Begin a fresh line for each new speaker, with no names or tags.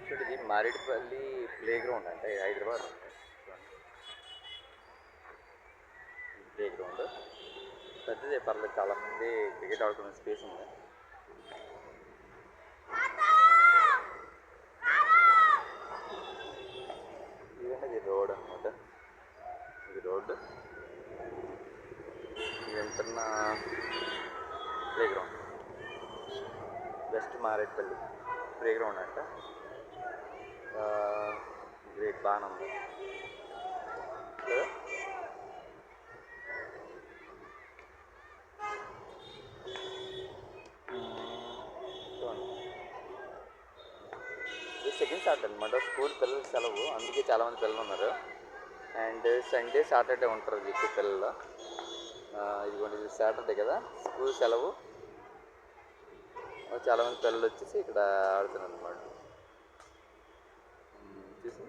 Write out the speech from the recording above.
చూడు ఇది Marredpally play ground అంటే హైదరాబాద్ ప్లే గ్రౌండ్ పెద్దదే, పర్లేదు, చాలామంది క్రికెట్ ఆడుకునే స్పేస్ ఉంది. ఇదంటే ఇది రోడ్ అనమాట. ఇది రోడ్డు, ఇది వెళ్తున్న playground, west Marredpally playground అంట. గ్రేట్, బాగానే ఉంది కదా. ఇది సెకండ్ సాటర్డే అనమాట, స్కూల్ పిల్లలు సెలవు, అందుకే చాలామంది పిల్లలు ఉన్నారు. అండ్ సండే సాటర్డే ఉంటారు ఎక్కువ పిల్లలు. ఇదిగోండి, ఇది సాటర్డే కదా, స్కూల్ సెలవు, చాలామంది పిల్లలు వచ్చేసి ఇక్కడ ఆడుతున్నారు అనమాట. చూసి